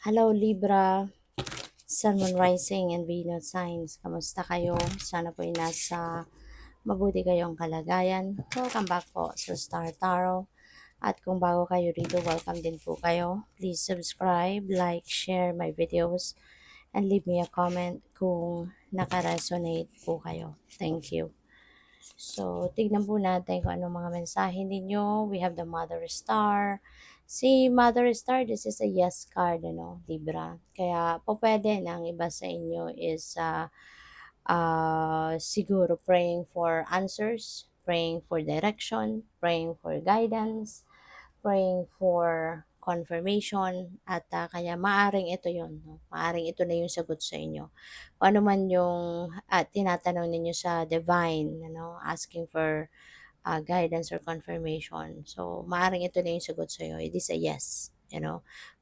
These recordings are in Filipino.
Hello Libra, Sun, Moon, Rising, and Venus signs. Kamusta kayo? Sana po ay nasa mabuti kayong kalagayan. Welcome back po sa Star Tarot. At kung bago kayo rito, welcome din po kayo. Please subscribe, like, share my videos, and leave me a comment kung naka-resonate po kayo. Thank you. So, tignan po natin kung anong mga mensahe ninyo. We have the Mother Star. Si Mother Star, this is a yes card, Libra. Kaya po pwede na ang iba sa inyo is siguro praying for answers, praying for direction, praying for guidance, praying for confirmation at kaya maaring ito yon, no? Maaring ito na yung sagot sa inyo. Kung ano man yung tinatanong ninyo sa divine, asking for guidance or confirmation. So, maaring ito na yung sagot sa iyo. It is a yes.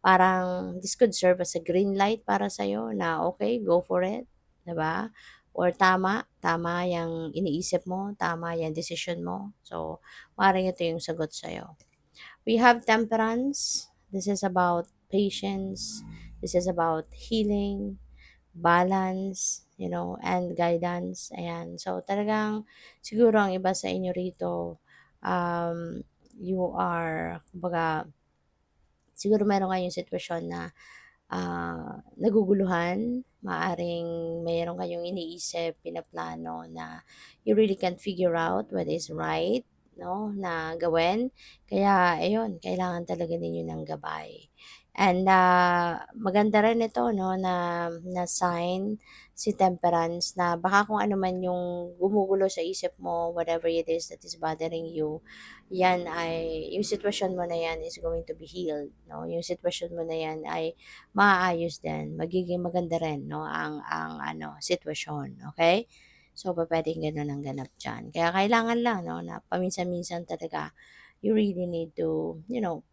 Parang this could serve as a green light para sa iyo na okay, go for it, 'di ba? Or tama yung iniisip mo, tama yung decision mo. So, maaring ito yung sagot sa iyo. We have temperance. This is about patience. This is about healing, balance, and guidance. Ayan. So, talagang siguro ang iba sa inyo rito, um, you are, kumbaga, siguro meron kayong sitwasyon na naguguluhan, maaring mayroon kayong iniisip, pinaplano na you really can't figure out what is right, no, na gawin. Kaya, ayun, kailangan talaga ninyo ng gabay. And maganda rin ito, no, na sign si Temperance na baka kung ano man yung gumugulo sa isip mo, whatever it is that is bothering you, yan ay, yung sitwasyon mo na yan is going to be healed, no? Yung sitwasyon mo na yan ay maaayos din, magiging maganda rin 'no, ang ano, sitwasyon, okay. So, pupuwedeng gano'n ang ganap diyan. Kaya kailangan lang 'no, na paminsan-minsan talaga you really need to,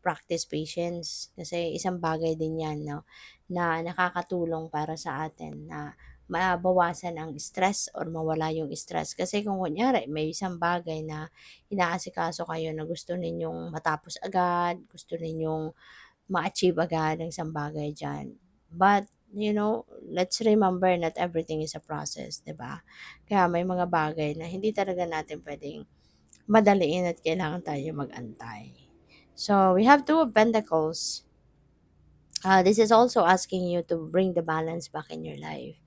practice patience. Kasi isang bagay din 'yan 'no, na nakakatulong para sa atin na mabawasan ang stress or mawala yung stress. Kasi kung kunyari may isang bagay na inaasikaso kayo na gusto ninyong matapos agad, gusto ninyong ma-achieve agad ang isang bagay diyan. But, let's remember not everything is a process, 'di ba? Kaya may mga bagay na hindi talaga natin puwedeng madaliin at kailangan tayo mag-antay. So, we have Two of Pentacles. This is also asking you to bring the balance back in your life.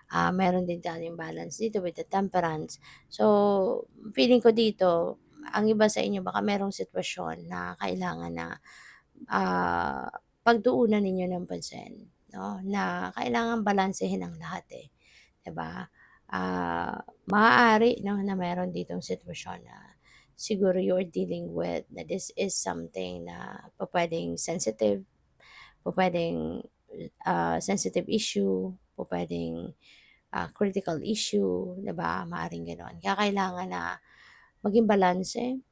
Meron din tayong balance dito with the Temperance. So, feeling ko dito, ang iba sa inyo baka merong sitwasyon na kailangan na ah, pagtuunan ninyo ng pansin, 'no, na kailangan balansehin ang lahat, 'di ba? Maaari 'no, na meron ditong sitwasyon na siguro you're dealing with na this is something na pupuwedeng sensitive, pupuwedeng, sensitive issue, pupuwedeng, critical issue, 'di ba? Maaaring gano'n. Kaya kailangan na maging balanse,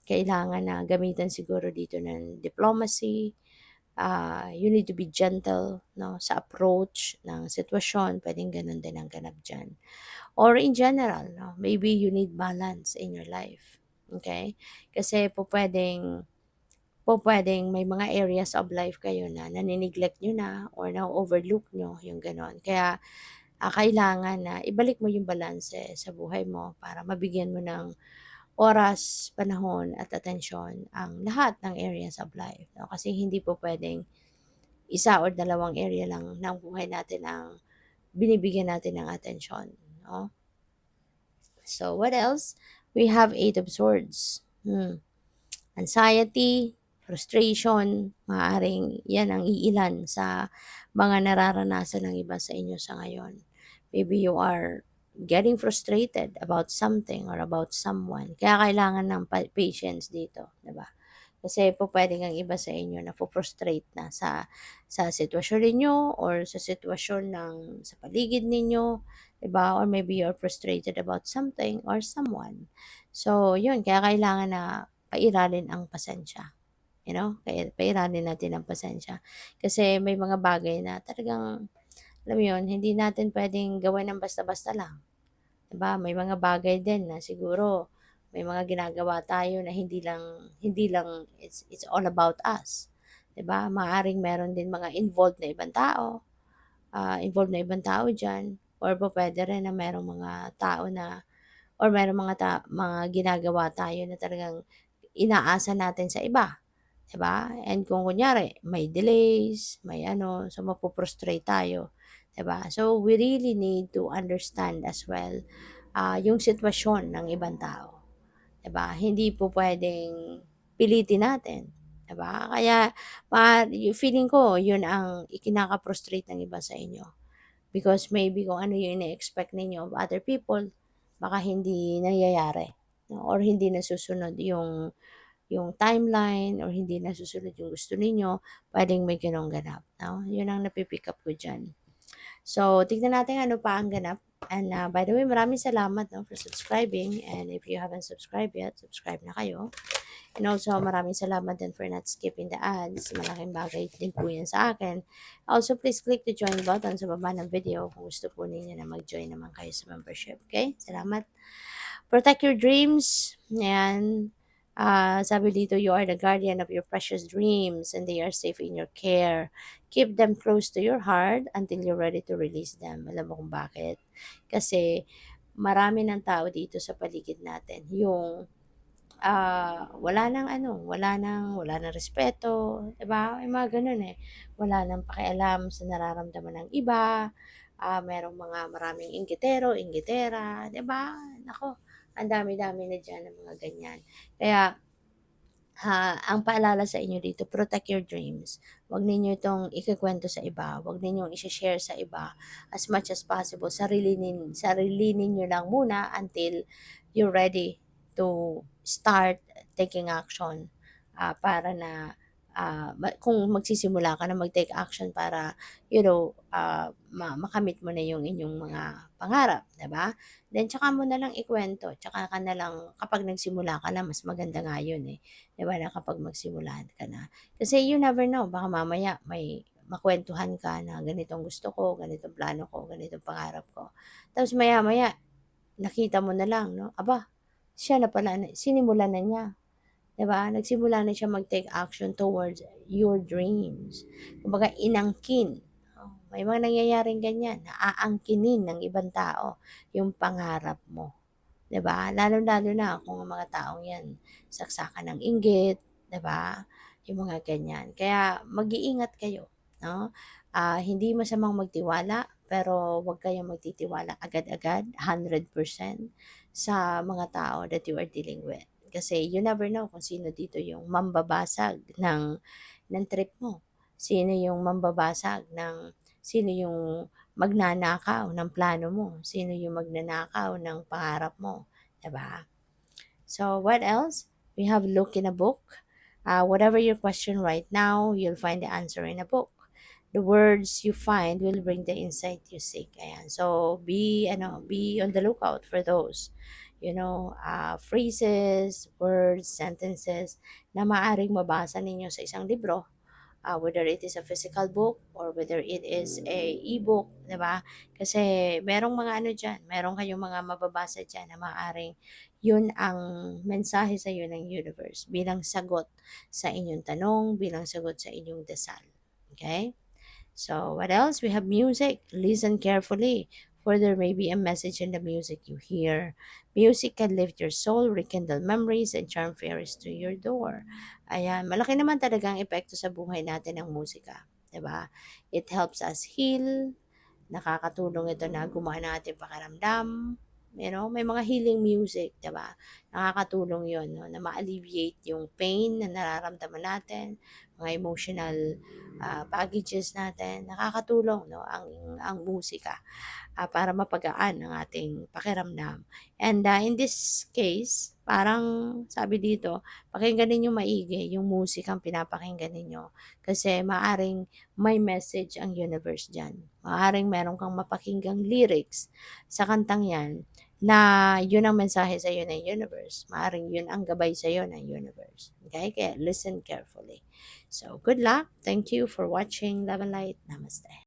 kailangan na gamitan siguro dito ng diplomacy. You need to be gentle 'no, sa approach ng sitwasyon, puwedeng gano'n din ang ganap diyan. Or in general 'no, maybe you need balance in your life, okay. Kasi pupuwedeng may mga areas of life kayo na nani-neglect niyo na or na-o-overlook niyo, yung gano'n. Kaya, kailangan na ibalik mo yung balanse sa buhay mo para mabigyan mo ng oras, panahon at atensyon ang lahat ng areas of life 'no. Kasi hindi po puwedeng isa or dalawang area lang ng buhay natin ang binibigyan natin ng atensyon, 'no. So, what else? We have Eight of Swords. Anxiety, frustration, maaaring 'yan ang iilan sa mga nararanasan ng iba sa inyo sa ngayon. Maybe you are getting frustrated about something or about someone. Kaya kailangan ng patience dito, 'di ba? Kasi pupuwedeng ang iba sa inyo nafo-frustrate na sa sitwasyon ninyo or sa sitwasyon ng sa paligid ninyo, 'di ba? Or maybe you're frustrated about something or someone. So, 'yun kaya kailangan na pairalin ang pasensya, kaya pairalin natin ang pasensya. Kasi may mga bagay na talagang, alam mo 'yun, hindi natin puwedeng gawin ng basta-basta lang. 'Di ba, may mga bagay din na siguro may mga ginagawa tayo na hindi lang it's all about us, 'di ba? Maaaring meron din mga involved na ibang tao diyan or pupuwede rin na merong mga tao na or merong mga ginagawa tayo na talagang inaasa natin sa iba, 'di ba? And kung kunyari may delays, may ano, so mapu-frustrate tayo, 'di ba? So, we really need to understand as well, yung sitwasyon ng ibang tao, 'di ba? Hindi po puwedeng pilitin natin, 'di ba? Kaya yung feeling ko yun ang ikinaka-frustrate ng iba sa inyo. Because maybe kung ano yung ine-expect ninyo of other people, baka hindi nangyayari, 'no, or hindi nasusunod yung timeline or hindi nasusunod yung gusto ninyo, puwedeng may gano'ng ganap, 'no? Yun ang napi-pick up ko diyan. So, tignan natin ano pa ang ganap. And, by the way, maraming salamat 'no, for subscribing, and if you haven't subscribed yet, subscribe na kayo. And also, maraming salamat din for not skipping the ads. Malaking bagay din po yan sa akin. Also, please click the join button sa baba ng video kung gusto po ninyo na mag-join naman kayo sa membership. Okay? Salamat. Protect your dreams. Ayan. Sabi dito, you are the guardian of your precious dreams and they are safe in your care. Keep them close to your heart until you're ready to release them. Alam mo kung bakit? Kasi marami ng tao dito sa paligid natin. Yung wala ng respeto, 'di ba? May mga gano'n, eh. Wala ng pakialam sa nararamdaman ng iba, merong maraming inggitero, inggitera, 'di ba? Naku, ang dami-dami na diyan ng mga ganyan. Kaya, ang paalala sa inyo dito, protect your dreams. Huwag ninyo itong ikukuwento sa iba, huwag ninyong share sa iba as much as possible. Sarili ninyo lang muna until you're ready to start taking action, para na, kung magsisimula ka na mag-take action para, makamit mo na yung inyong mga pangarap, 'di ba? Then tsaka mo na lang ikuwento, tsaka ka na lang kapag nagsimula ka na mas maganda nga yun, eh. 'Di ba, na kapag magsimula ka na. Kasi you never know, baka mamaya may makuwentuhan ka na ganitong gusto ko, ganitong plano ko, ganitong pangarap ko. Tapos maya-maya nakita mo na lang 'no, aba, siya na pala sinimulan na niya, 'di ba? Nagsimula na siya mag-take action towards your dreams. Kumbaga inangkin, may mga nangyayaring ganyan, na aangkinin ng ibang tao yung pangarap mo. 'Di ba? Lalong-lalo na kung ang mga taong 'yan saksakan ng inggit, 'di ba? Yung mga ganyan. Kaya mag-iingat kayo, 'no? Hindi masamang magtiwala, pero huwag kayong magtitiwala agad-agad, 100% sa mga tao that you are dealing with. Kasi you never know kung sino dito yung mambabasag ng trip mo. Sino yung magnanakaw ng plano mo, sino yung magnanakaw ng pangarap mo, 'di ba? So, what else? We have look in a book. Whatever your question right now, you'll find the answer in a book. The words you find will bring the insight you seek. Ayan. So, be on the lookout for those, phrases, words, sentences na maaring mabasa ninyo sa isang libro, whether it is a physical book or whether it is a e-book, 'di ba? Kasi merong mga ano diyan, meron kayong mga mababasa diyan na maaaring 'yun ang mensahe sa iyo ng universe bilang sagot sa inyong tanong, bilang sagot sa inyong dasal. Okay? So, what else? We have music. Listen carefully, for there may be a message in the music you hear. Music can lift your soul, rekindle memories, and charm fairies to your door. Ayan, malaki naman talaga ang epekto sa buhay natin ng musika. 'Di ba? It helps us heal, nakakatulong ito na gumaan ang ating pakiramdam. May mga healing music, 'di ba? Nakakatulong 'yon, no, na ma-alleviate yung pain na nararamdaman natin, mga emotional baggages natin. Nakakatulong, no, ang musika, para mapagaan ang ating pakiramdam. And in this case, parang sabi dito, pakinggan ninyo maigi yung musikang pinapakinggan ninyo. Kasi maaring may message ang universe diyan. Maaring meron kang mapakinggang lyrics sa kantang 'yan na yun ang mensahe sa iyo ng universe. Maaring yun ang gabay sa iyo ng universe. Okay? Kaya listen carefully. So, good luck. Thank you for watching. Love and light. Namaste.